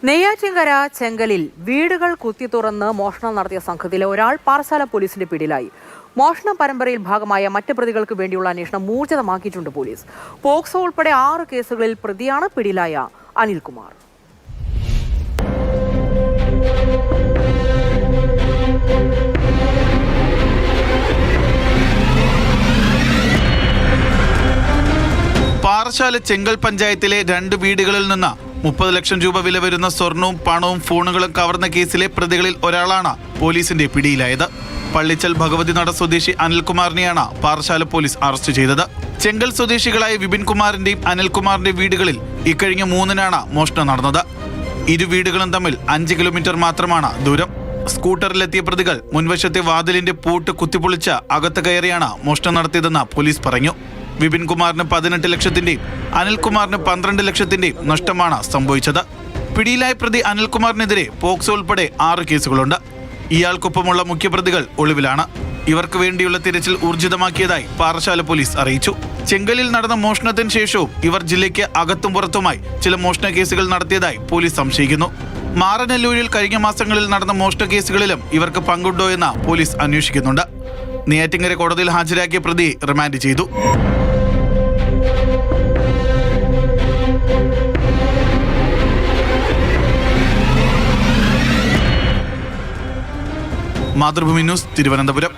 നെയ്യാറ്റിൻകര ചെങ്കലിൽ വീടുകൾ കുത്തിത്തുറന്ന് മോഷണം നടത്തിയ സംഘത്തിലെ ഒരാൾ പാറശാല പോലീസിന്റെ പിടിയിലായി. മോഷണ പരമ്പരയിൽ ഭാഗമായ മറ്റ് പ്രതികൾക്ക് വേണ്ടിയുള്ള അന്വേഷണം ഊർജിതമാക്കിയിട്ടുണ്ട് പോലീസ്. പോക്സോ ഉൾപ്പെടെ 6 കേസുകളിൽ പ്രതിയാണ് പിടിയിലായ അനിൽകുമാർ. പാറശാല ചെങ്കൽ പഞ്ചായത്തിലെ 2 വീടുകളിൽ നിന്ന് 30 ലക്ഷം രൂപ വില വരുന്ന സ്വർണവും പണവും ഫോണുകളും കവർന്ന കേസിലെ പ്രതികളിൽ ഒരാളാണ് പോലീസിന്റെ പിടിയിലായത്. പള്ളിച്ചൽ ഭഗവതി നട സ്വദേശി അനിൽകുമാറിനെയാണ് പാറശാല പോലീസ് അറസ്റ്റ് ചെയ്തത്. ചെങ്കൽ സ്വദേശികളായ വിപിൻ കുമാറിന്റെയും അനിൽകുമാറിന്റെ വീടുകളിൽ ഇക്കഴിഞ്ഞ 3-നാണ് മോഷണം നടന്നത്. ഇരു വീടുകളും തമ്മിൽ 5 കിലോമീറ്റർ മാത്രമാണ് ദൂരം. സ്കൂട്ടറിലെത്തിയ പ്രതികൾ മുൻവശത്തെ വാതിലിന്റെ പൂട്ട് കുത്തിപ്പൊളിച്ച് അകത്ത് കയറിയാണ് മോഷണം നടത്തിയതെന്ന് പോലീസ് പറഞ്ഞു. വിപിൻ കുമാറിന് 18 ലക്ഷത്തിന്റെയും അനിൽകുമാറിന് 12 ലക്ഷത്തിന്റെയും നഷ്ടമാണ് സംഭവിച്ചത്. പിടിയിലായ പ്രതി അനിൽകുമാറിനെതിരെ പോക്സോ ഉൾപ്പെടെ 6 കേസുകളുണ്ട്. ഇയാൾക്കൊപ്പമുള്ള മുഖ്യപ്രതികൾ ഒളിവിലാണ്. ഇവർക്ക് വേണ്ടിയുള്ള തിരച്ചിൽ ഊർജിതമാക്കിയതായി പാറശാല പോലീസ് അറിയിച്ചു. ചെങ്കലിൽ നടന്ന മോഷണത്തിന് ശേഷവും ഇവർ ജില്ലയ്ക്ക് അകത്തും പുറത്തുമായി ചില മോഷണ കേസുകൾ നടത്തിയതായി പോലീസ് സംശയിക്കുന്നു. മാറനല്ലൂരിൽ കഴിഞ്ഞ മാസങ്ങളിൽ നടന്ന മോഷണ കേസുകളിലും ഇവർക്ക് പങ്കുണ്ടോ എന്ന് പോലീസ് അന്വേഷിക്കുന്നുണ്ട്. നെയ്യാറ്റിൻകര കോടതിയിൽ ഹാജരാക്കിയ പ്രതിയെ റിമാൻഡ് ചെയ്തു. മാതൃഭൂമി ന്യൂസ്, തിരുവനന്തപുരം.